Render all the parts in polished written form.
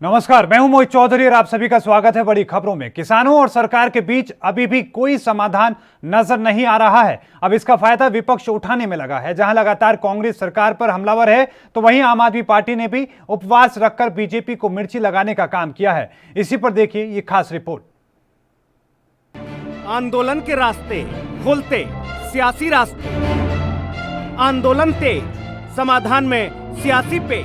नमस्कार, मैं हूं मोहित चौधरी और आप सभी का स्वागत है बड़ी खबरों में। किसानों और सरकार के बीच अभी भी कोई समाधान नजर नहीं आ रहा है। अब इसका फायदा विपक्ष उठाने में लगा है। जहां लगातार कांग्रेस सरकार पर हमलावर है, तो वहीं आम आदमी पार्टी ने भी उपवास रखकर बीजेपी को मिर्ची लगाने का काम किया है। इसी पर देखिए ये खास रिपोर्ट। आंदोलन के रास्ते खुलते, सियासी रास्ते, आंदोलन तेज, समाधान में सियासी पे,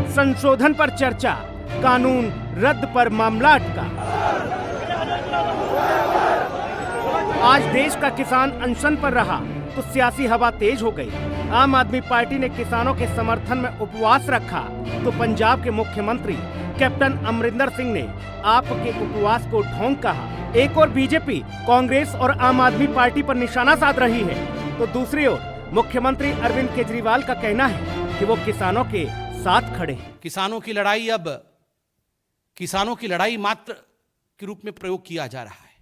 संशोधन पर चर्चा, कानून रद्द पर मामला अटका। आज देश का किसान अनशन पर रहा तो सियासी हवा तेज हो गई। आम आदमी पार्टी ने किसानों के समर्थन में उपवास रखा तो पंजाब के मुख्यमंत्री कैप्टन अमरिंदर सिंह ने आपके उपवास को ढोंग कहा। एक और बीजेपी, कांग्रेस और आम आदमी पार्टी पर निशाना साध रही है, तो दूसरी ओर मुख्यमंत्री अरविंद केजरीवाल का कहना है कि वो किसानों के साथ खड़े हैं। किसानों की लड़ाई अब किसानों की लड़ाई मात्र के रूप में प्रयोग किया जा रहा है।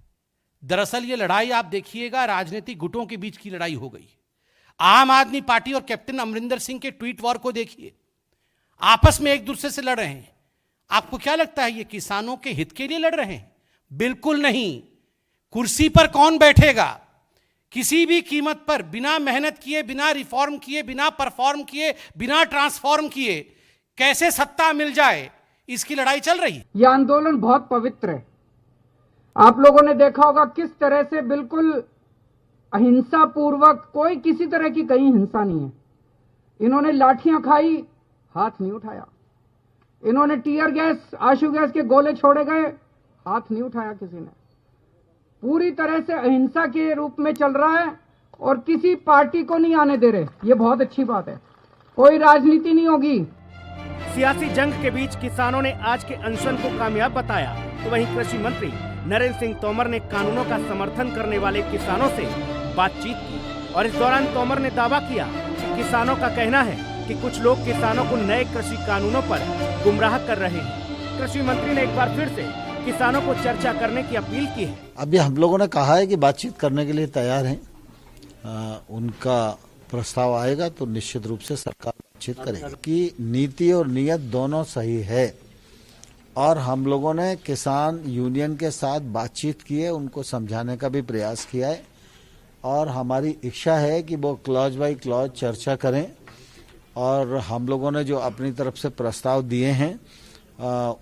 दरअसल ये लड़ाई आप देखिएगा राजनीतिक गुटों के बीच की लड़ाई हो गई। आम आदमी पार्टी और कैप्टन अमरिंदर सिंह के ट्वीट वॉर को देखिए, आपस में एक दूसरे से लड़ रहे हैं। आपको क्या लगता है ये किसानों के हित के लिए लड़ रहे हैं? बिल्कुल नहीं। कुर्सी पर कौन बैठेगा, किसी भी कीमत पर, बिना मेहनत किए, बिना रिफॉर्म किए, बिना परफॉर्म किए, बिना ट्रांसफॉर्म किए कैसे सत्ता मिल जाए, इसकी लड़ाई चल रही है। यह आंदोलन बहुत पवित्र है। आप लोगों ने देखा होगा किस तरह से बिल्कुल अहिंसा पूर्वक, कोई किसी तरह की कहीं हिंसा नहीं है। इन्होंने लाठियां खाई, हाथ नहीं उठाया। इन्होंने टीयर गैस, आंसू गैस के गोले छोड़े गए, हाथ नहीं उठाया किसी ने। पूरी तरह से अहिंसा के रूप में चल रहा है और किसी पार्टी को नहीं आने दे रहे। ये बहुत अच्छी बात है। कोई राजनीति नहीं होगी। सियासी जंग के बीच किसानों ने आज के अनशन को कामयाब बताया, तो वहीं कृषि मंत्री नरेंद्र सिंह तोमर ने कानूनों का समर्थन करने वाले किसानों से बातचीत की और इस दौरान तोमर ने दावा किया कि किसानों का कहना है कि कुछ लोग किसानों को नए कृषि कानूनों पर गुमराह कर रहे हैं। कृषि मंत्री ने एक बार फिर से किसानों को चर्चा करने की अपील की है। अभी हम लोगों ने कहा है कि बातचीत करने के लिए तैयार हैं। उनका प्रस्ताव आएगा तो निश्चित रूप से सरकार बातचीत करेगी कि नीति और नियत दोनों सही है। और हम लोगों ने किसान यूनियन के साथ बातचीत की है, उनको समझाने का भी प्रयास किया है और हमारी इच्छा है कि वो क्लॉज बाय क्लॉज चर्चा करें और हम लोगों ने जो अपनी तरफ से प्रस्ताव दिए हैं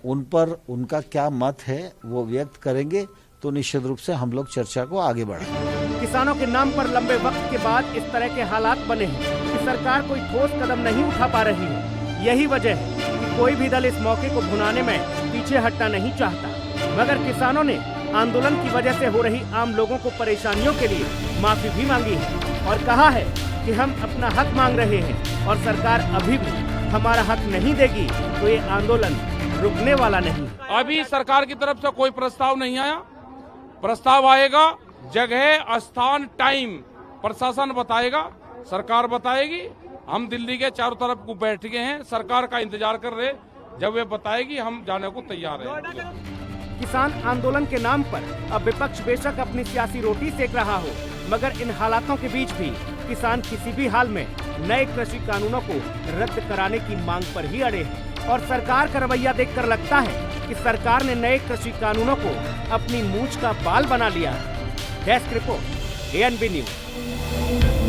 उन पर उनका क्या मत है वो व्यक्त करेंगे, तो निश्चित रूप से हम लोग चर्चा को आगे बढ़ाएंगे। किसानों के नाम पर लंबे वक्त के बाद इस तरह के हालात बने हैं कि सरकार कोई ठोस कदम नहीं उठा पा रही है। यही वजह है कि कोई भी दल इस मौके को भुनाने में पीछे हटना नहीं चाहता। मगर किसानों ने आंदोलन की वजह से हो रही आम लोगों को परेशानियों के लिए माफी भी मांगी है और कहा है कि हम अपना हक मांग रहे हैं और सरकार अभी भी हमारा हक नहीं देगी तो ये आंदोलन रुकने वाला नहीं। अभी सरकार की तरफ से कोई प्रस्ताव नहीं आया। प्रस्ताव आएगा, जगह, स्थान, टाइम प्रशासन बताएगा, सरकार बताएगी। हम दिल्ली के चारों तरफ को बैठ गए हैं, सरकार का इंतजार कर रहे। जब वे बताएगी हम जाने को तैयार हैं। किसान आंदोलन के नाम पर अब विपक्ष बेशक अपनी सियासी रोटी सेक रहा हो, मगर इन हालातों के बीच भी किसान किसी भी हाल में नए कृषि कानूनों को रद्द कराने की मांग पर ही अड़े हैं। और सरकार का रवैया देखकर लगता है कि सरकार ने नए कृषि कानूनों को अपनी मूंछ का बाल बना लिया है। Desk report, ANB news.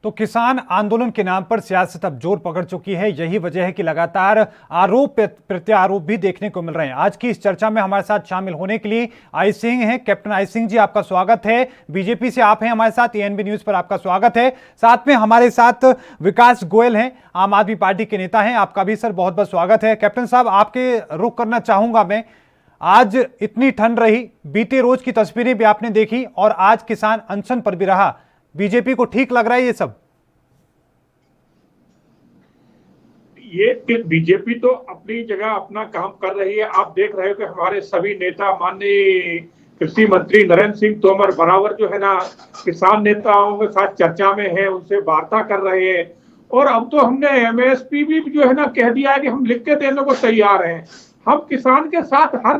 तो किसान आंदोलन के नाम पर सियासत अब जोर पकड़ चुकी है। यही वजह है कि लगातार आरोप प्रत्यारोप भी देखने को मिल रहे हैं। आज की इस चर्चा में हमारे साथ शामिल होने के लिए आई सिंह हैं। कैप्टन आई सिंह जी, आपका स्वागत है। बीजेपी से आप हैं हमारे साथ, एएनबी न्यूज पर आपका स्वागत है। साथ में हमारे साथ विकास गोयल हैं, आम आदमी पार्टी के नेता हैं, आपका भी सर बहुत बहुत स्वागत है। कैप्टन साहब, आपके रुख करना चाहूंगा मैं। आज इतनी ठंड रही, बीते रोज की तस्वीरें भी आपने देखी और आज किसान अनशन पर भी रहा। बीजेपी को ठीक लग रहा है ये सब? ये बीजेपी तो अपनी जगह अपना काम कर रही है। आप देख रहे हो कि हमारे सभी नेता, माननीय कृषि मंत्री नरेंद्र सिंह तोमर बराबर जो है ना किसान नेताओं के साथ चर्चा में है, उनसे वार्ता कर रहे हैं। और अब तो हमने एमएसपी भी जो है ना कह दिया है कि हम लिख के देने को तैयार हैं। हम किसान के साथ, हर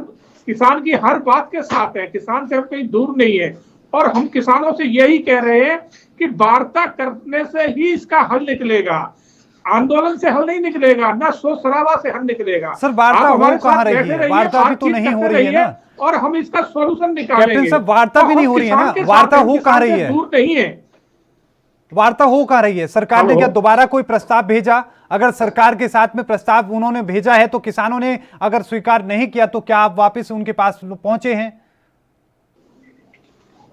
किसान की हर बात के साथ हैं, किसान से हम कहीं दूर नहीं है। और हम किसानों से यही कह रहे हैं कि वार्ता करने से ही इसका हल निकलेगा। आंदोलन से हल नहीं निकलेगा, ना शोर शराबा से हल निकलेगा। सर, वार्ता आप हमारे हो कहाँ साथ रही बैठे है? रहिए, वार्ता भी तो बातचीत नहीं हो करते रही है रहिए ना। और हम इसका सॉल्यूशन निकालेंगे। कैप्टन साहब, वार्ता तो भी नहीं हम हो रही है ना। किसान के साथ वार्ता हैं, हो किसान कहाँ रही से है? दूर नहीं है। वार्ता हो कहाँ रही है? सरकार ने हेलो। क्या दोबारा कोई प्रस्ताव भेजा? अगर सरकार के साथ में प्रस्ताव उन्होंने भेजा है तो किसानों ने अगर स्वीकार नहीं किया तो क्या आप वापस उनके पास पहुंचे हैं?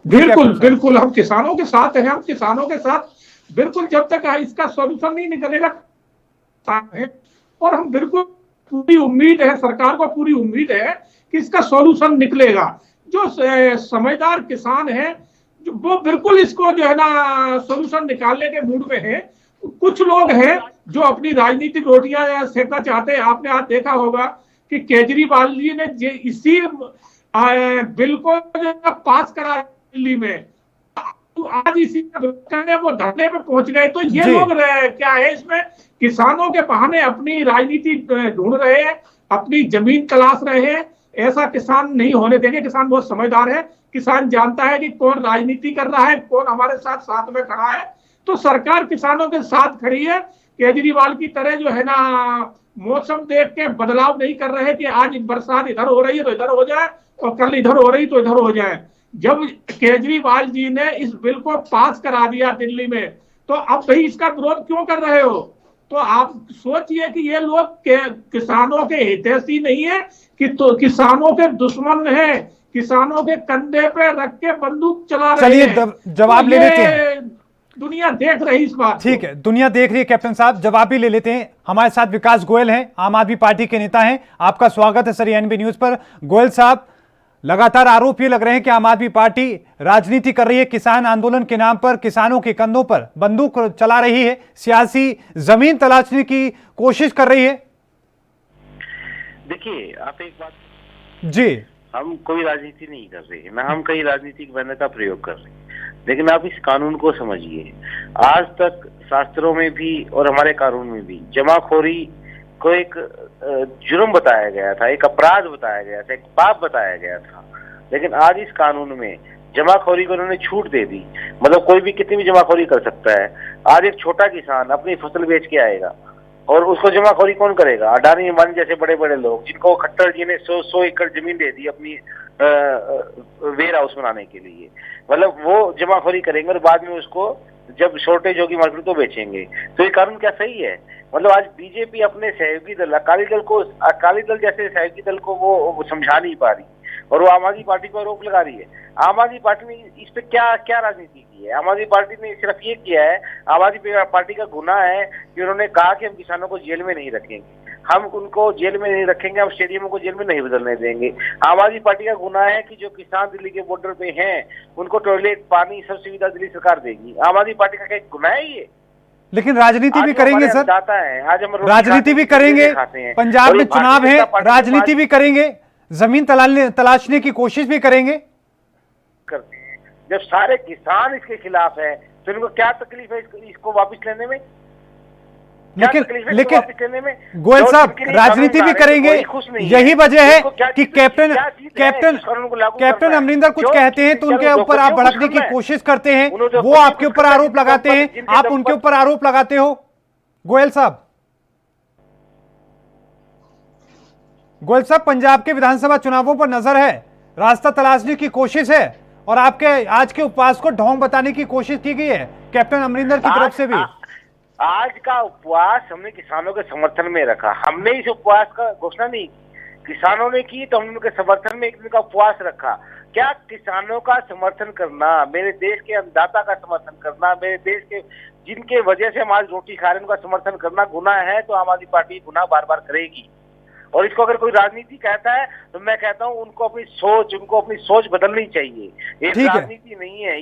बिल्कुल बिल्कुल, हम किसानों के साथ हैं, हम किसानों के साथ बिल्कुल, जब तक इसका सॉल्यूशन नहीं निकलेगा साथ हैं। और हम बिल्कुल, पूरी उम्मीद है, सरकार को पूरी उम्मीद है कि इसका सॉल्यूशन निकलेगा। जो समझदार किसान हैं वो बिल्कुल इसको जो है ना सॉल्यूशन निकालने के मूड में है। कुछ लोग हैं जो अपनी राजनीतिक रोटियां सेकना चाहते हैं। आपने आज देखा होगा कि केजरीवाल जी ने इसी बिल को पास करा दिल्ली में, तो आज इसी करने वो धरने पे पहुंच गए। तो ये लोग क्या है, इसमें किसानों के बहाने अपनी राजनीति ढूंढ रहे हैं, अपनी जमीन तलाश रहे हैं। ऐसा किसान नहीं होने देंगे। किसान बहुत समझदार है, किसान जानता है कि कौन राजनीति कर रहा है, कौन हमारे साथ साथ में खड़ा है। तो सरकार किसानों के साथ खड़ी है। केजरीवाल की तरह जो है ना मौसम देख के बदलाव नहीं कर रहे कि आज बरसात इधर हो रही है तो इधर हो जाए और कल इधर हो रही तो इधर हो जाए। जब केजरीवाल जी ने इस बिल को पास करा दिया दिल्ली में, तो अब भाई इसका विरोध क्यों कर रहे हो? तो आप सोचिए कि ये लोग किसानों के हितैषी नहीं है कि तो किसानों के दुश्मन है, किसानों के कंधे पे रख के बंदूक चला रहे हैं। चलिए, जवाब ले लेते हैं। दुनिया देख रही इस बात। ठीक है, दुनिया देख रही है कैप्टन साहब, जवाब भी ले लेते हैं। हमारे साथ विकास गोयल हैं, आम आदमी पार्टी के नेता हैं। आपका स्वागत है सर एएनबी न्यूज पर। गोयल साहब, लगातार आरोप ये लग रहे हैं कि आम आदमी पार्टी राजनीति कर रही है, किसान आंदोलन के नाम पर किसानों के कंधों पर बंदूक चला रही है, सियासी जमीन तलाशने की कोशिश कर रही है। देखिए, आप एक बात जी, हम कोई राजनीति नहीं कर रहे, ना हम कहीं राजनीतिक बहने का प्रयोग कर रहे, लेकिन आप इस कानून को समझिए। आज तक शास्त्रों में भी और हमारे कानून में भी जमाखोरी को एक जुर्म बताया गया था, एक अपराध बताया गया था, एक पाप बताया गया था। लेकिन आज इस कानून में जमाखोरी को उन्होंने छूट दे दी। मतलब कोई भी कितनी भी जमाखोरी कर सकता है। आज एक छोटा किसान अपनी फसल बेच के आएगा और उसको जमाखोरी कौन करेगा? अडानी अंबानी जैसे बड़े बड़े लोग, जिनको खट्टर जी ने 100 एकड़ जमीन दे दी अपनी वेयर हाउस बनाने के लिए। मतलब वो जमाखोरी करेंगे और बाद में उसको जब शॉर्टेज होगी मार्केट तो बेचेंगे। तो ये कानून क्या सही है? मतलब आज बीजेपी अपने सहयोगी दल अकाली दल जैसे सहयोगी दल को वो समझा नहीं पा रही और वो आम आदमी पार्टी को आरोप लगा रही है। आम आदमी पार्टी ने इस पे क्या राजनीति की है? आम आदमी पार्टी ने सिर्फ ये किया है, आम आदमी पार्टी का गुनाह है कि उन्होंने कहा कि हम किसानों को जेल में नहीं रखेंगे, हम उनको जेल में नहीं रखेंगे, हम स्टेडियमों को जेल में नहीं बदलने देंगे। आम आदमी पार्टी का गुनाह है कि जो किसान दिल्ली के बॉर्डर पे हैं उनको टॉयलेट, पानी, सब सुविधा दिल्ली सरकार देगी। आम आदमी पार्टी का क्या गुनाह है ये? लेकिन राजनीति भी करेंगे सर, आज हम राजनीति भी करेंगे। पंजाब में चुनाव है, राजनीति भी करेंगे, जमीन तलाशने की कोशिश भी करेंगे। करते हैं जब सारे किसान इसके खिलाफ है तो इनको क्या तकलीफ है इसको वापस लेने में? लेकिन गोयल साहब, राजनीति भी करेंगे, यही वजह है कि कैप्टन अमरिंदर कुछ कहते हैं तो उनके ऊपर आप भड़कने की कोशिश करते हैं, वो आपके ऊपर आरोप लगाते हैं, आप उनके ऊपर आरोप लगाते हो। गोयल साहब, पंजाब के विधानसभा चुनावों पर नजर है, रास्ता तलाशने की कोशिश है और आपके आज के उपवास को ढोंग बताने की कोशिश की गई है कैप्टन अमरिंदर की तरफ से भी। आज का उपवास हमने किसानों के समर्थन में रखा। हमने इस उपवास का घोषणा नहीं की, किसानों ने की, तो हमने उनके समर्थन में एक दिन का उपवास रखा। क्या किसानों का समर्थन करना, मेरे देश के अन्नदाता का समर्थन करना, मेरे देश के जिनके वजह से हम आज रोटी खा रहे हैं उनका समर्थन करना गुनाह है? तो आम आदमी पार्टी गुनाह बार बार करेगी। और इसको अगर कोई राजनीति कहता है तो मैं कहता हूं उनको अपनी सोच बदलनी चाहिए। ये राजनीति नहीं है,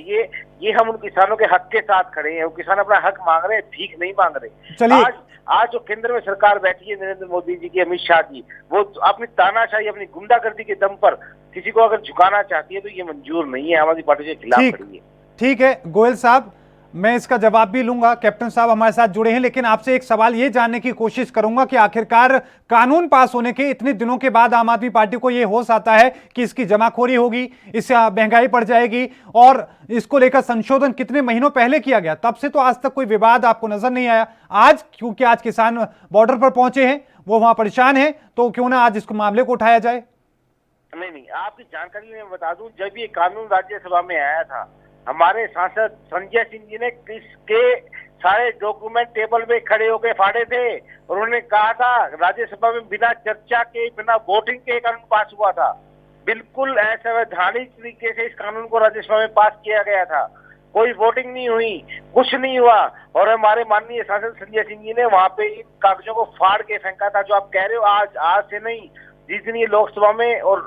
ये हम उन किसानों के हक के साथ खड़े हैं। वो किसान अपना हक मांग रहे हैं, भीख नहीं मांग रहे। आज जो केंद्र में सरकार बैठी है नरेंद्र मोदी जी की, अमित शाह की, वो अपनी तानाशाही, अपनी गुंडागर्दी के दम पर किसी को अगर झुकाना चाहती है तो ये मंजूर नहीं है। आम आदमी पार्टी के खिलाफ खड़ी है। ठीक है गोयल साहब, मैं इसका जवाब भी लूंगा। कैप्टन साहब हमारे साथ जुड़े हैं, लेकिन आपसे एक सवाल ये जानने की कोशिश करूंगा कि आखिरकार कानून पास होने के इतने दिनों के बाद आम आदमी पार्टी को ये होश आता है कि इसकी जमाखोरी होगी, इससे महंगाई बढ़ जाएगी, और इसको लेकर संशोधन कितने महीनों पहले किया गया, तब से तो आज तक कोई विवाद आपको नजर नहीं आया। आज क्योंकि आज किसान बॉर्डर पर पहुंचे हैं, वो वहां परेशान है, तो क्यों ना आज इसको मामले को उठाया जाए। नहीं, आपकी जानकारी मैं बता दूं, जब ये कानून राज्यसभा में आया था, हमारे सांसद संजय सिंह जी ने किसके सारे डॉक्यूमेंट टेबल में खड़े होकर फाड़े थे, और उन्होंने कहा था राज्यसभा में बिना चर्चा के, बिना वोटिंग के कानून पास हुआ था। बिल्कुल असंवैधानिक तरीके से इस कानून को राज्यसभा में पास किया गया था, कोई वोटिंग नहीं हुई, कुछ नहीं हुआ, और हमारे माननीय सांसद संजय सिंह जी ने वहां पे इन कागजों को फाड़ के फेंका था। जो आप कह रहे हो, आज से नहीं, जिस दिन ये लोकसभा में और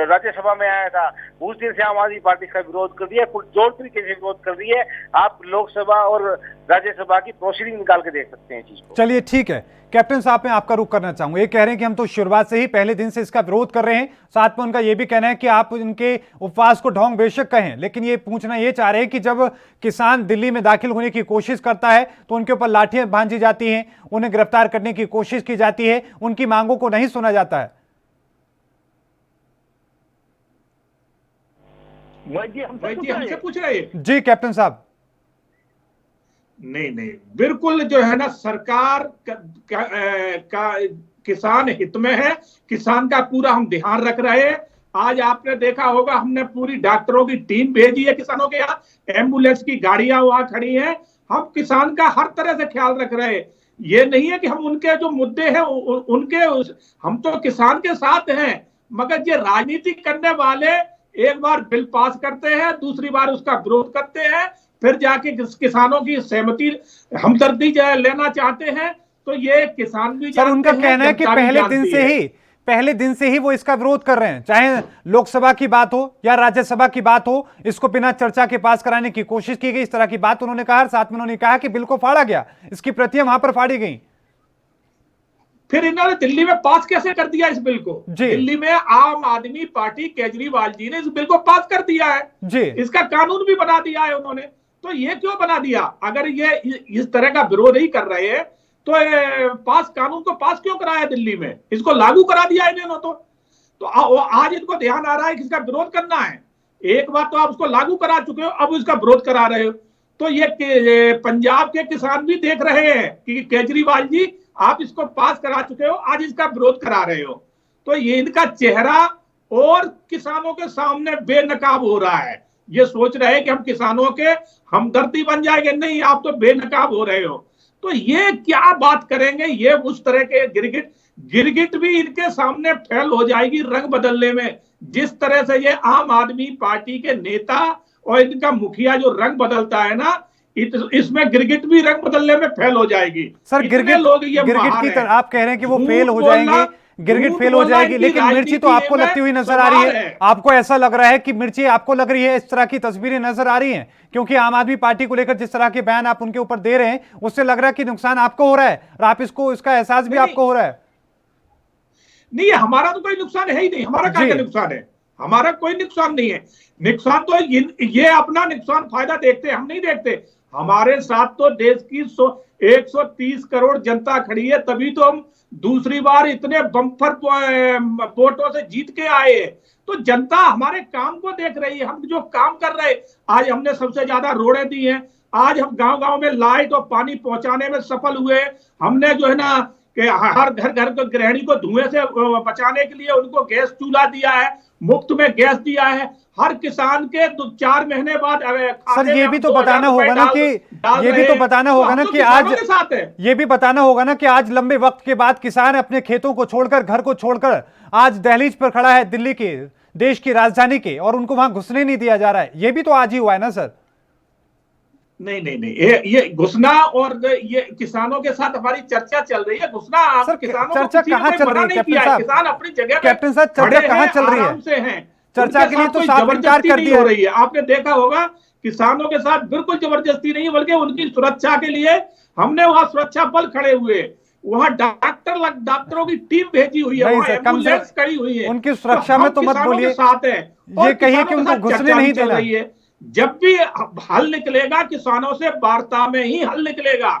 राज्यसभा में आया था, उस दिन से आम आदमी पार्टी का विरोध कर दिया, कुछ जोर तरीके से विरोध कर दिया। आप लोकसभा और राज्यसभा की प्रोसीडिंग निकाल के देख सकते हैं चीज को। चलिए ठीक है, कैप्टन साहब मैं आपका रुख करना चाहूंगा। ये कह रहे हैं कि हम तो शुरुआत से ही पहले दिन से इसका विरोध कर रहे हैं, साथ में उनका ये भी कहना है कि आप इनके उपवास को ढोंग बेशक कहें, लेकिन ये पूछना ये चाह रहे हैं कि जब किसान दिल्ली में दाखिल होने की कोशिश करता है तो उनके ऊपर लाठियां भांजी जाती हैं, उन्हें गिरफ्तार करने की कोशिश की जाती है, उनकी मांगों को नहीं सुना जाता है। हमसे पूछ रहे हैं जी कैप्टन साहब। नहीं, बिल्कुल जो है ना, सरकार का किसान हित में है, किसान का पूरा हम ध्यान रख रहे हैं। आज आपने देखा होगा, हमने पूरी डॉक्टरों की टीम भेजी है किसानों के यहाँ, एम्बुलेंस की गाड़ियां वहां खड़ी हैं। हम किसान का हर तरह से ख्याल रख रहे हैं। ये नहीं है कि हम उनके जो मुद्दे हैं हम तो किसान के साथ हैं, मगर ये राजनीति करने वाले एक बार बिल पास करते हैं, दूसरी बार उसका विरोध करते हैं, फिर जाके किसानों की सहमति हमदर्दी लेना चाहते हैं। तो ये किसान भी सर, उनका कहना है कि पहले दिन से ही वो इसका विरोध कर रहे हैं, चाहे लोकसभा की बात हो या राज्यसभा की बात हो, इसको बिना चर्चा के पास कराने की कोशिश की गई, इस तरह की बात उन्होंने कहा। साथ में उन्होंने कहा कि बिल को फाड़ा गया, इसकी प्रतियां वहां पर फाड़ी गई। फिर इन्होंने दिल्ली में पास कैसे कर दिया इस बिल को? दिल्ली में आम आदमी पार्टी केजरीवाल जी ने इस बिल को पास कर दिया है जी, इसका कानून भी बना दिया है उन्होंने। तो ये क्यों बना दिया? अगर ये इस तरह का विरोध ही कर रहे हैं तो कानून को पास क्यों कराया दिल्ली में? इसको लागू करा दिया इन्होंने। तो आज इनको ध्यान आ रहा है कि इसका विरोध करना है। एक बार तो आप उसको लागू करा चुके हो, अब इसका विरोध करा रहे हो। तो ये पंजाब के किसान भी देख रहे हैं कि केजरीवाल जी आप इसको पास करा चुके हो, आज इसका विरोध करा रहे हो। तो ये इनका चेहरा और किसानों के सामने बेनकाब हो रहा है। ये सोच रहे हैं कि हम किसानों के हमदर्दी बन जाएंगे, नहीं, आप तो बेनकाब हो रहे हो। तो ये क्या बात करेंगे? ये उस तरह के गिरगिट भी इनके सामने फेल हो जाएगी रंग बदलने में। जिस तरह से ये आम आदमी पार्टी के नेता और इनका मुखिया जो रंग बदलता है ना, इसमें गिरगिट भी रंग बदलने में फेल हो जाएगी। सर, गिरगिट की तरह आप कह रहे हैं कि वो फेल हो जाएंगे, गिरगिट फेल हो जाएगी, लेकिन मिर्ची तो आपको लगती हुई नजर आ रही है। आपको ऐसा लग रहा है कि मिर्ची आपको लग रही है, इस तरह की तस्वीरें नजर आ रही हैं? क्योंकि आम आदमी पार्टी को लेकर जिस तरह के बयान आप उनके ऊपर दे रहे हैं, उससे लग रहा है कि नुकसान आपको हो रहा है, और आप इसका एहसास भी आपको हो रहा है। नहीं, हमारा तो कोई नुकसान है ही नहीं। हमारा क्या नुकसान है? हमारा कोई नुकसान नहीं है। नुकसान तो ये अपना नुकसान फायदा देखते हैं, हम नहीं देखते। हमारे साथ तो देश की 130 करोड़ जनता खड़ी है, तभी तो हम दूसरी बार इतने बम्पर वोटों से जीत के आए हैं। तो जनता हमारे काम को देख रही है, हम जो काम कर रहे हैं। आज हमने सबसे ज्यादा रोडें दी हैं, आज हम गांव-गांव में लाइट और पानी पहुंचाने में सफल हुए। हमने जो है ना कि हर घर को गृहिणी को धुएं से बचाने के लिए उनको गैस चूल्हा दिया है, मुफ्त में गैस दिया है। हर किसान के 4 महीने बाद सर ये भी तो बताना होगा ना कि ये भी तो बताना होगा ना कि आज ये भी बताना होगा ना कि आज लंबे वक्त के बाद किसान अपने खेतों को छोड़कर, घर को छोड़कर आज दहलीज पर खड़ा है दिल्ली के, देश की राजधानी के, और उनको वहां घुसने नहीं दिया जा रहा है। ये भी तो आज ही हुआ है ना सर? नहीं, ये घुसना और ये किसानों के साथ हमारी चर्चा चल रही है। घुसना सर, चर्चा कहाँ चल रही है कैप्टन साहब? किसान अपनी जगह कैप्टन साहब, चर्चा कहाँ चल रही है? चर्चा के लिए तो साफ इनकार कर दिया हो रही है। आपने देखा होगा किसानों के साथ बिल्कुल जबरदस्ती नहीं, बल्कि उनकी सुरक्षा के लिए हमने वहां सुरक्षा बल खड़े हुए, वहां डॉक्टरों की टीम भेजी हुई है, खड़ी हुई है। उनकी सुरक्षा में तो मत बोलिए, साथ है। ये कहिए कि उनको घुसने नहीं देना। जब भी हल निकलेगा किसानों से वार्ता में ही हल निकलेगा।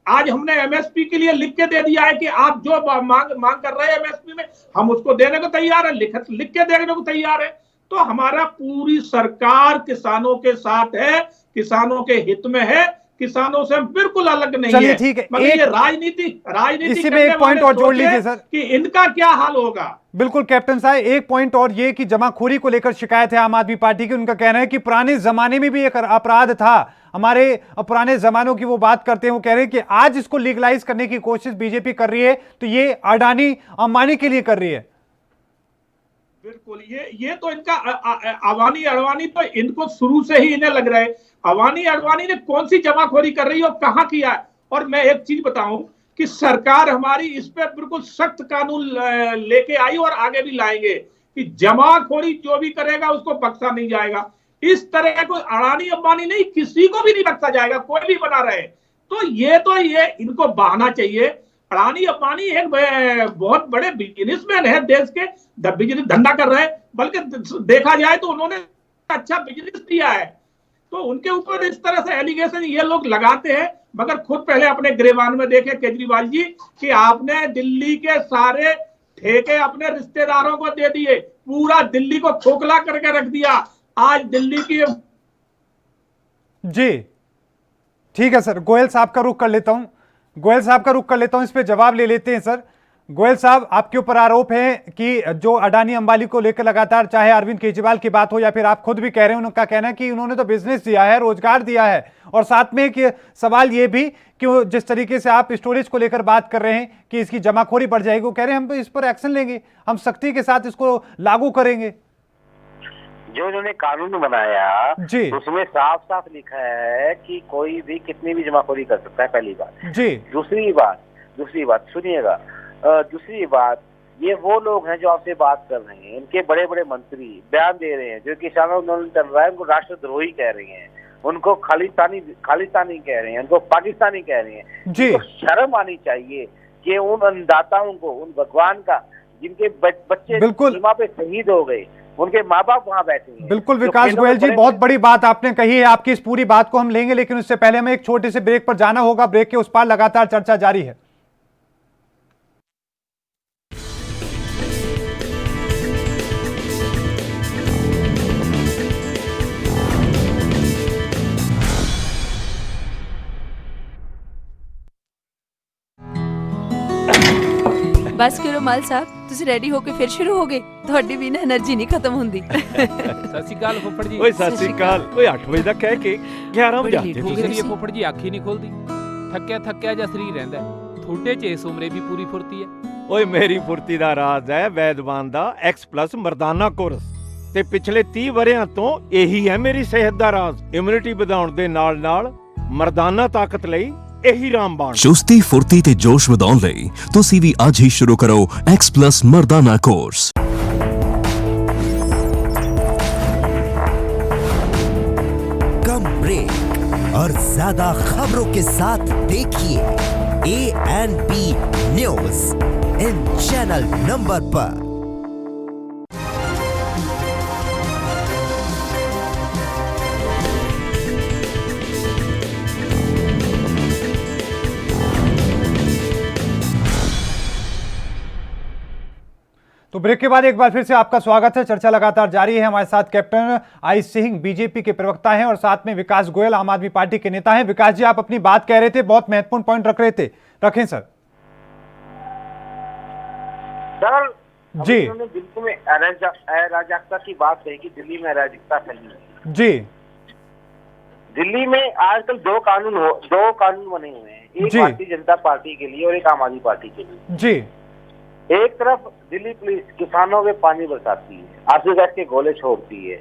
आज हमने एमएसपी के लिए लिख के दे दिया है कि आप जो मांग कर रहे हैं एमएसपी में, हम उसको देने को तैयार है, लिख के देने को तैयार है। तो हमारा पूरी सरकार किसानों के साथ है, किसानों के हित में है, किसानों से बिल्कुल अलग नहीं है। ठीक है, मगर ये राजनीति इसी में एक पॉइंट और जोड़ लीजिए सर कि इनका क्या हाल होगा। बिल्कुल कैप्टन साहब, एक पॉइंट और ये कि जमाखोरी को लेकर शिकायत है आम आदमी पार्टी की। उनका कहना है कि पुराने जमाने में भी एक अपराध था, हमारे पुराने जमानों की वो बात करते हैं। वो कह रहे हैं कि आज इसको लीगलाइज करने की कोशिश बीजेपी कर रही है, तो ये अडानी अंबानी के लिए कर रही है। बिल्कुल, ये तो इनका अवानी अडवाणी तो इनको शुरू से ही इन्हें लग रहा है। अवानी अडवाणी ने कौन सी जमाखोरी कर रही है और कहां किया है। और मैं एक चीज बताऊं कि सरकार हमारी इस पे बिल्कुल सख्त कानून लेके आई और आगे भी लाएंगे कि जमाखोरी जो भी करेगा उसको बख्शा नहीं जाएगा। इस तरह को अडानी अंबानी नहीं, किसी को भी नहीं बख्शा जाएगा, कोई भी बना रहे। तो ये इनको बहाना चाहिए। अडानी अंबानी एक बहुत बड़े बिजनेसमैन है, देश के बिजनेस धंधा कर रहे हैं, बल्कि देखा जाए तो उन्होंने अच्छा बिजनेस दिया है। तो उनके ऊपर इस तरह से एलिगेशन ये लोग लगाते हैं, मगर खुद पहले अपने गिरेबान में देखे केजरीवाल जी कि आपने दिल्ली के सारे ठेके अपने रिश्तेदारों को दे दिए, पूरा दिल्ली को खोखला करके रख दिया। आज दिल्ली की जी ठीक है सर, गोयल साहब का रुख कर लेता हूं, इस पे जवाब ले लेते हैं सर। गोयल साहब, आपके ऊपर आरोप है कि जो अडानी अंबानी को लेकर लगातार, चाहे अरविंद केजरीवाल की बात हो या फिर आप खुद भी कह रहे हैं, उनका कहना है कि उन्होंने तो बिजनेस दिया है, रोजगार दिया है। और साथ में कि सवाल ये भी कि जिस तरीके से आप स्टोरेज को लेकर बात कर रहे हैं कि इसकी जमाखोरी बढ़ जाएगी, वो कह रहे हैं हम इस पर एक्शन लेंगे, हम सख्ती के साथ इसको लागू करेंगे। जो उन्होंने कानून बनाया जी, उसमें साफ साफ लिखा है कि कोई भी कितनी भी जमाखोरी कर सकता है, पहली बात जी। दूसरी बात सुनिएगा, दूसरी बात, ये वो लोग हैं जो आपसे बात कर रहे हैं, इनके बड़े बड़े मंत्री बयान दे रहे हैं जो किसानों आंदोलन चल रहा है उनको राष्ट्रद्रोही कह रहे हैं, उनको खालिस्तानी कह रहे हैं, उनको पाकिस्तानी कह रहे हैं जी। तो शर्म आनी चाहिए कि उन अन्नदाताओं को, उन भगवान का, जिनके बच्चे सीमा पे शहीद हो गए, उनके माँ बाप वहां बैठे हैं। बिल्कुल विकास गोयल जी, बहुत बड़ी बात आपने कही है, आपकी इस पूरी बात को हम लेंगे, लेकिन उससे पहले हमें एक छोटे से ब्रेक पर जाना होगा। ब्रेक के उस पार लगातार चर्चा जारी है। बस करो माल साहब, ਤੁਸੀਂ ਰੈਡੀ ਹੋ ਕੇ ਫਿਰ ਸ਼ੁਰੂ ਹੋ ਗਏ। ਤੁਹਾਡੀ ਵੀ ਨਾ એનર્ਜੀ ਨਹੀਂ ਖਤਮ ਹੁੰਦੀ। ਸਤਿ ਸ਼੍ਰੀ ਅਕਾਲ ਫੁੱਫੜ ਜੀ। ਓਏ ਸਤਿ ਸ਼੍ਰੀ ਅਕਾਲ। ਓਏ 8 ਵਜੇ ਦਾ ਕਹਿ ਕੇ 11 ਵਜੇ ਆਤੇ ਤੁਸੀਂ। ਫੁੱਫੜ ਜੀ ਅੱਖ ਹੀ ਨਹੀਂ ਖੁੱਲਦੀ, ਥੱਕਿਆ ਜਿਹਾ ਸਰੀਰ ਰਹਿੰਦਾ। ਤੁਹਾਡੇ 'ਚ ਇਸ ਉਮਰੇ ਵੀ ਪੂਰੀ ਫੁਰਤੀ ਹੈ। ਓਏ ਮੇਰੀ ਫੁਰਤੀ ਦਾ ਰਾਜ਼ ਹੈ ਵੈਦਵਾਨ ਦਾ X+ ਮਰਦਾਨਾ ਕੋਰਸ, ਤੇ ਪਿਛਲੇ 30 ਵਰਿਆਂ ਤੋਂ ਇਹੀ ਹੈ ਮੇਰੀ ਸਿਹਤ ਦਾ ਰਾਜ਼। ਇਮਿਊਨਿਟੀ ਵਧਾਉਣ ਦੇ ਨਾਲ ਮਰਦਾਨਾ ਤਾਕਤ ਲਈ ਇਹੀ ਰਾਮਬਾਣ। ਚੁਸਤੀ ਫੁਰਤੀ ਤੇ ਜੋਸ਼ ਵਧਾਉਣ ਲਈ ਤੁਸੀਂ ਵੀ ਅੱਜ ਹੀ ਸ਼ੁਰੂ ਕਰੋ X+ ਮਰਦਾਨਾ ਕੋਰਸ। कम ब्रेक और ज्यादा खबरों के साथ देखिए ANP news in channel number पर। तो ब्रेक के बाद एक बार फिर से आपका स्वागत है। चर्चा लगातार जारी है। हमारे साथ कैप्टन आई सिंह बीजेपी के प्रवक्ता हैं और साथ में विकास गोयल आम आदमी पार्टी के नेता हैं। विकास जी, आप अपनी बात कह रहे थे, बहुत महत्वपूर्ण पॉइंट रख रहे थे, रखें सर। सर जी, दिल्ली में अराजकता की बात कही कि दिल्ली में अराजकता फैली है। जी, दिल्ली में आजकल दो कानून बने हुए हैं, एक भारतीय जनता पार्टी के लिए और एक आम आदमी पार्टी के लिए। जी, एक तरफ दिल्ली पुलिस किसानों में पानी बरसाती है, आंसू गैस के गोले छोड़ती है।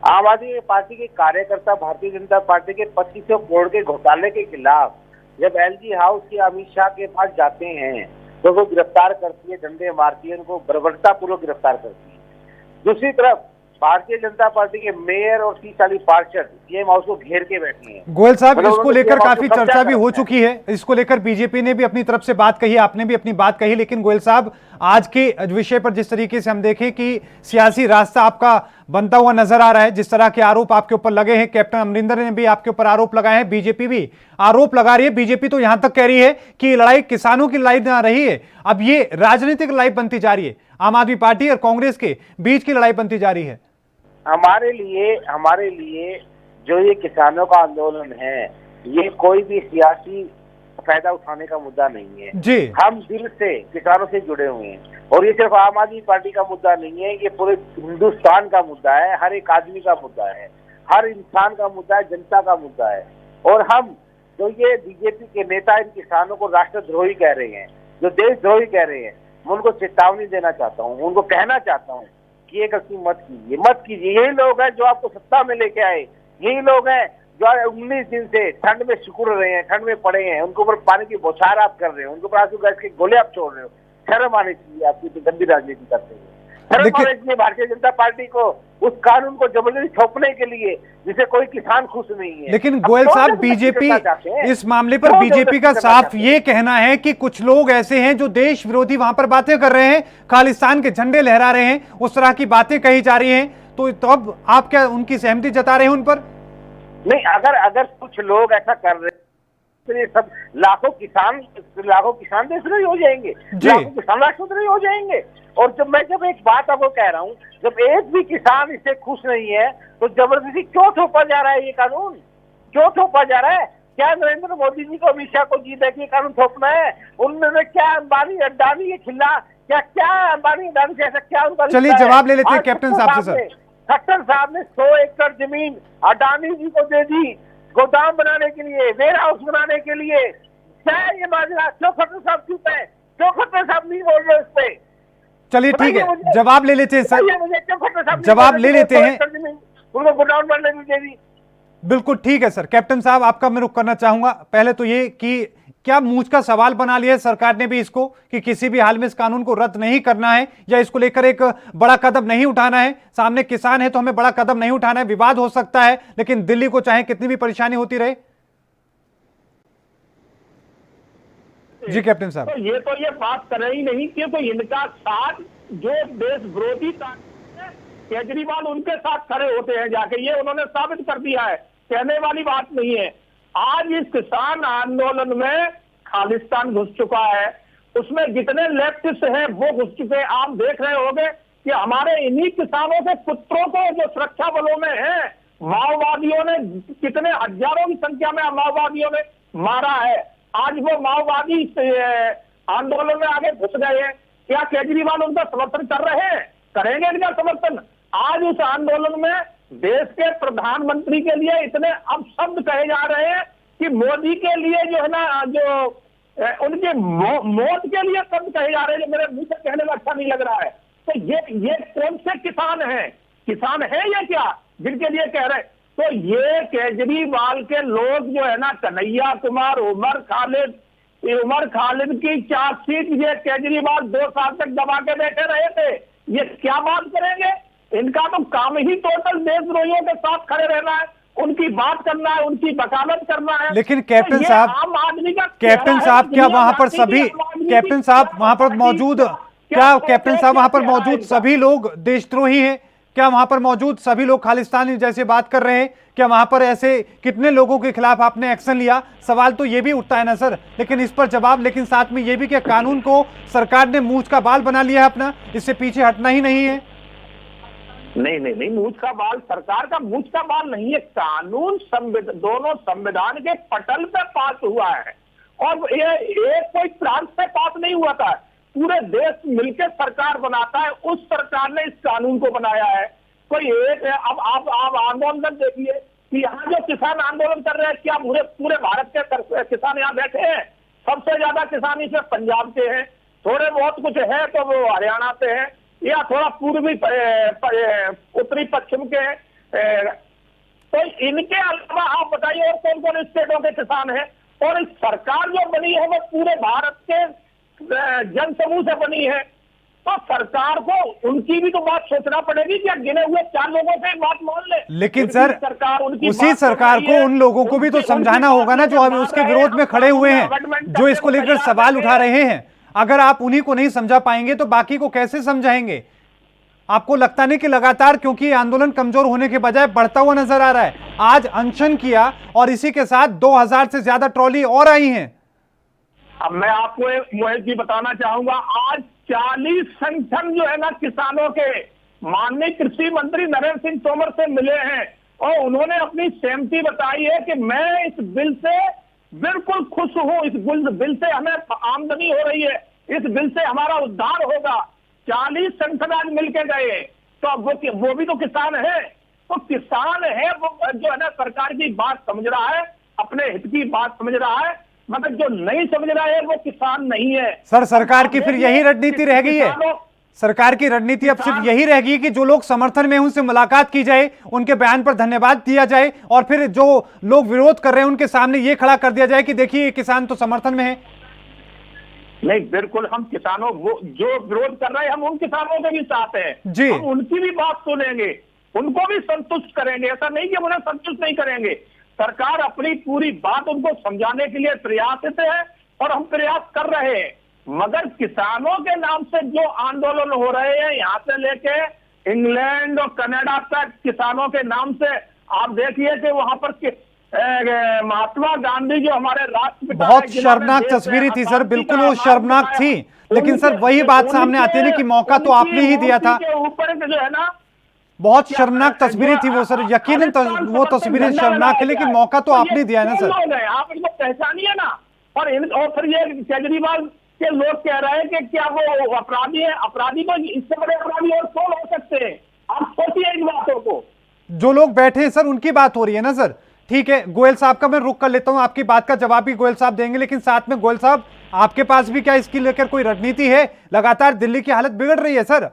आम आदमी पार्टी के कार्यकर्ता भारतीय जनता पार्टी के 2500 करोड़ के घोटाले के खिलाफ जब LG हाउस के अमित शाह के पास जाते हैं तो वो गिरफ्तार करती है, डंडे मारती है, उनको बर्बरता पूर्वक गिरफ्तार करती है। दूसरी तरफ भारतीय जनता पार्टी के मेयर और 30 पार्षद सीएम हाउस को घेर के बैठे हैं। गोयल साहब, इसको लेकर काफी चर्चा भी हो चुकी है, इसको लेकर बीजेपी ने भी अपनी तरफ से बात कही, आपने भी अपनी बात कही, लेकिन गोयल साहब आज के विषय पर जिस तरीके से हम देखें कि सियासी रास्ता आपका बनता हुआ नजर आ रहा है। जिस तरह के आरोप आपके ऊपर लगे हैं, कैप्टन अमरिंदर ने भी आपके ऊपर आरोप लगाए हैं, बीजेपी भी आरोप लगा रही है। बीजेपी तो यहां तक कह रही है कि ये लड़ाई किसानों की लड़ाई ना रही है, अब ये राजनीतिक लड़ाई बनती जा रही है, आम आदमी पार्टी और कांग्रेस के बीच की लड़ाई बनती जा रही है। हमारे लिए जो ये किसानों का आंदोलन है, ये कोई भी सियासी फायदा उठाने का मुद्दा नहीं है जी। हम दिल से किसानों से जुड़े हुए हैं, और ये सिर्फ आम आदमी पार्टी का मुद्दा नहीं है, ये पूरे हिंदुस्तान का मुद्दा है, हर एक आदमी का मुद्दा है, हर इंसान का मुद्दा है, जनता का मुद्दा है। और हम जो ये बीजेपी के नेता इन किसानों को राष्ट्रद्रोही कह रहे हैं, जो देशद्रोही कह रहे हैं, मैं उनको चेतावनी देना चाहता हूँ, उनको कहना चाहता हूँ कि ये गलती मत कीजिए। यही लोग हैं जो आपको सत्ता में लेके आए, यही लोग हैं जो 19 दिन से ठंड में सिकुड़ रहे हैं, ठंड में पड़े हैं, उनके ऊपर पानी की बौछार आप कर रहे हो, उनके ऊपर आंसू गैस के गोले आप छोड़ रहे हो। शर्म आनी चाहिए आपकी तो गंदी राजनीति करते हुए। शर्म आनी चाहिए भारतीय जनता पार्टी को उस कानून को जबरदस्ती थोपने के लिए जिसे कोई किसान खुश नहीं है। लेकिन गोयल साहब, बीजेपी इस मामले पर बीजेपी का साफ ये कहना है कि कुछ लोग ऐसे हैं जो देश विरोधी वहां पर बातें कर रहे हैं, खालिस्तान के झंडे लहरा रहे हैं, उस तरह की बातें कही जा रही हैं। तो अब आप क्या उनकी सहमति जता रहे हैं उन पर? नहीं, अगर कुछ लोग ऐसा कर रहे हैं तो ये सब लाखों किसान देशद्रोही हो जाएंगे, लाखों किसान राष्ट्रद्रोही हो जाएंगे। और जब एक बात आपको कह रहा हूँ, जब एक भी किसान इससे खुश नहीं है तो जबरदस्ती क्यों थोपा जा रहा है? ये कानून क्यों थोपा जा रहा है? क्या नरेंद्र मोदी जी को, अमित शाह को जीत है कि कानून थोपना है? उन्होंने क्या अंबानी अडानी ये खिला क्या अंबानी अडानी से ऐसा क्या उनका? चलिए जवाब ले लेते हैं कैप्टन साहब से। सर, खट्टर साहब ने 100 एकड़ जमीन अडानी जी को दे दी गोदाम बनाने के लिए, वेयर हाउस बनाने के लिए। क्या ये माजरा? क्यों खट्टर साहब चुप है? क्यों खट्टर साहब नहीं बोल रहे उस पे? चलिए ठीक है, जवाब ले लेते हैं सर, जवाब ले लेते हैं। उनको गोदाम बनने की दे दी। बिल्कुल ठीक है सर। कैप्टन साहब, आपका मैं रुख करना चाहूंगा। पहले तो ये कि क्या मूंछ का सवाल बना लिया है सरकार ने भी इसको कि किसी भी हाल में इस कानून को रद्द नहीं करना है, या इसको लेकर एक बड़ा कदम नहीं उठाना है? सामने किसान है तो हमें बड़ा कदम नहीं उठाना है, विवाद हो सकता है, लेकिन दिल्ली को चाहे कितनी भी परेशानी होती रहे। जी कैप्टन साहब। तो ये बात कर रही नहीं कि तो इनका साथ जो देश विरोधी केजरीवाल उनके साथ खड़े होते हैं जाके, ये उन्होंने साबित कर दिया है, कहने वाली बात नहीं है। आज इस किसान आंदोलन में खालिस्तान घुस चुका है, उसमें जितने लेफ्टिस्ट हैं वो घुस चुके हैं। आप देख रहे होंगे कि हमारे इन्हीं किसानों के पुत्रों को जो सुरक्षा बलों में हैं, माओवादियों ने कितने हजारों की संख्या में माओवादियों ने मारा है। आज वो माओवादी आंदोलन में आगे घुस गए हैं। क्या केजरीवाल उनका समर्थन कर रहे हैं? करेंगे इनका समर्थन? आज उस आंदोलन में देश के प्रधानमंत्री के लिए इतने अपशब्द कहे जा रहे हैं कि मोदी के लिए जो है ना, जो उनके मौत के लिए शब्द कहे जा रहे हैं, जो मेरे मुंह से कहने में अच्छा नहीं लग रहा है। तो ये कौन से किसान हैं? किसान है या क्या जिनके लिए कह रहे हैं? तो ये केजरीवाल के लोग जो है ना, कन्हैया कुमार, उमर खालिद की चार्जशीट ये केजरीवाल 2 साल तक दबा के बैठे रहे थे। ये क्या बात करेंगे? इनका तो काम ही टोटल देशद्रोहियों के साथ खड़े रहना है, उनकी बात करना है, उनकी वकालत करना है। लेकिन कैप्टन साहब, कैप्टन साहब क्या वहां पर सभी कैप्टन साहब वहां पर मौजूद क्या कैप्टन साहब वहां पर मौजूद सभी लोग देशद्रोही हैं? क्या वहां पर मौजूद सभी लोग खालिस्तानी जैसे बात कर रहे हैं? क्या वहां पर ऐसे कितने लोगों के खिलाफ आपने एक्शन लिया? सवाल तो ये भी उठता है ना सर, लेकिन इस पर जवाब, लेकिन साथ में ये भी कि कानून को सरकार ने मूंछ का बाल बना लिया है अपना, इससे पीछे हटना ही नहीं है। नहीं, मूंछ का बाल सरकार का मूंछ का बाल नहीं है। कानून दोनों संविधान के पटल पे पास हुआ है, और ये एक कोई प्रांत पे पास नहीं हुआ था, पूरे देश मिलकर सरकार बनाता है। उस सरकार ने इस कानून को बनाया है। कोई एक अब आप आंदोलन देखिए कि यहाँ जो किसान आंदोलन कर रहे हैं, क्या पूरे भारत के किसान यहाँ बैठे हैं? सबसे ज्यादा किसान इसमें पंजाब के हैं, थोड़े बहुत कुछ है तो वो हरियाणा से है, या थोड़ा पूर्वी उत्तरी पश्चिम के हैं। तो इनके अलावा आप बताइए और कौन कौन स्टेटों के किसान हैं? और इस सरकार जो बनी है वो पूरे भारत के जन समूह से बनी है। तो सरकार को उनकी भी तो बात सोचना पड़ेगी कि गिने हुए 4 लोगों से बात मान ले। लेकिन सर उसी सरकार को उन लोगों को भी तो समझाना होगा ना जो अभी उसके विरोध में खड़े हुए हैं, जो इसको लेकर सवाल उठा रहे हैं। अगर आप उन्हीं को नहीं समझा पाएंगे तो बाकी को कैसे समझाएंगे? आपको लगता नहीं कि लगातार, क्योंकि आंदोलन कमजोर होने के बजाय बढ़ता हुआ नजर आ रहा है? आज अनशन किया और इसी के साथ 2000 से ज्यादा ट्रॉली और आई हैं। अब मैं आपको मोहित जी बताना चाहूंगा, आज 40 संगठन जो है ना किसानों के माननीय कृषि मंत्री नरेंद्र सिंह तोमर से मिले हैं और उन्होंने अपनी सहमति बताई है कि मैं इस बिल से बिल्कुल खुश हूं। इस बिल से हमें आमदनी हो रही है, इस बिल से हमारा उद्धार होगा। 40 संगठन आज मिलकर गए, तो अब वो भी तो किसान है। तो किसान है वो जो है ना सरकार की बात समझ रहा है, अपने हित की बात समझ रहा है, मगर जो नहीं समझ रहा है वो किसान नहीं है। सर, सरकार की फिर यही रणनीति रह गई है? सरकार की रणनीति अब सिर्फ यही रह गई कि जो लोग समर्थन में हैं उनसे मुलाकात की जाए, उनके बयान पर धन्यवाद दिया जाए और फिर जो लोग विरोध कर रहे हैं उनके सामने ये खड़ा कर दिया जाए कि देखिए किसान तो समर्थन में है। नहीं, बिल्कुल हम किसानों, वो जो विरोध कर रहे हैं हम उन किसानों के भी साथ हैं जी, हम उनकी भी बात सुनेंगे, उनको भी संतुष्ट करेंगे। ऐसा नहीं कि हम उन्हें संतुष्ट नहीं करेंगे। सरकार अपनी पूरी बात उनको समझाने के लिए प्रयासित है और हम प्रयास कर रहे हैं, मगर किसानों के नाम से जो आंदोलन हो रहे हैं यहाँ से लेके इंग्लैंड और कनाडा तक किसानों के नाम से, आप देखिए कि वहां पर महात्मा गांधी जो हमारे राष्ट्रपिता, बहुत शर्मनाक तस्वीरें थी सर, बिल्कुल वो शर्मनाक थी। लेकिन सर वही बात सामने आती है कि मौका तो आपने ही दिया था। ऊपर जो है ना बहुत शर्मनाक तस्वीरें थी वो सर, यकीनन वो तस्वीरें शर्मनाक है, लेकिन मौका तो आपने दिया है ना सर। आप इनको पहचानिए ना। और फिर ये केजरीवाल के लोग कह रहे हैं कि क्या वो अपराधी है? अपराधी को इससे बड़े अपराधी और कौन हो सकते हैं? आप सोचिए इन बातों को। जो लोग बैठे हैं सर उनकी बात हो रही है ना सर। ठीक है, गोयल साहब का मैं रुक कर लेता हूं, आपकी बात का जवाब भी गोयल साहब देंगे, लेकिन साथ में गोयल साहब आपके पास भी क्या इसकी लेकर कोई रणनीति है? लगातार दिल्ली की हालत बिगड़ रही है सर।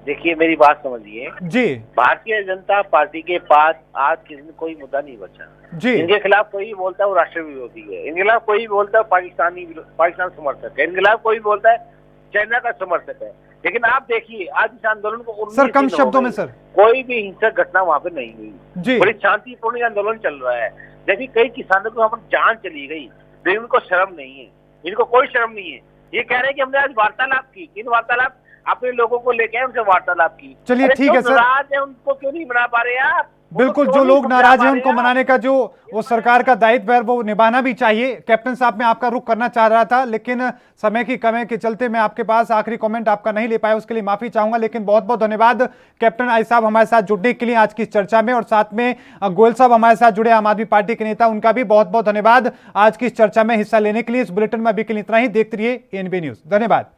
देखिए मेरी बात समझिए जी, भारतीय जनता पार्टी के पास आज किसी में कोई मुद्दा नहीं बचा जी। इनके खिलाफ कोई बोलता है वो राष्ट्र विरोधी है, इनके खिलाफ कोई बोलता है पाकिस्तान समर्थक है, इनके खिलाफ कोई बोलता है चाइना का समर्थक है। लेकिन आप देखिए आज इस आंदोलन को सर कम शब्दों में सर, कोई भी हिंसक घटना वहाँ पे नहीं हुई जी, बड़ी शांतिपूर्ण आंदोलन चल रहा है। जबकि कई किसानों को वहाँ पर जान चली गई, लेकिन उनको शर्म नहीं है, इनको कोई शर्म नहीं है। ये कह रहे हैं कि हमने आज वार्तालाप की, किन वार्तालाप? अपने लोगों को लेके उनसे वार्तालाप की। चलिए ठीक है सर, नाराज है उनको क्यों नहीं बना पा रहे आप? बिल्कुल, जो लोग नाराज हैं उनको मनाने का जो वो सरकार का दायित्व है वो निभाना भी चाहिए। कैप्टन साहब मैं आपका रुख करना चाह रहा था, लेकिन समय की कमी के चलते मैं आपके पास आखिरी कमेंट आपका नहीं ले पाया, उसके लिए माफी चाहूंगा। लेकिन बहुत बहुत धन्यवाद कैप्टन आई साहब हमारे साथ जुड़ने के लिए आज की इस चर्चा में, और साथ में गोयल साहब हमारे साथ जुड़े आम आदमी पार्टी के नेता, उनका भी बहुत बहुत धन्यवाद आज की इस चर्चा में हिस्सा लेने के लिए। इस बुलेटिन में अभी के लिए इतना ही। देखते रहिए एएनबी न्यूज। धन्यवाद।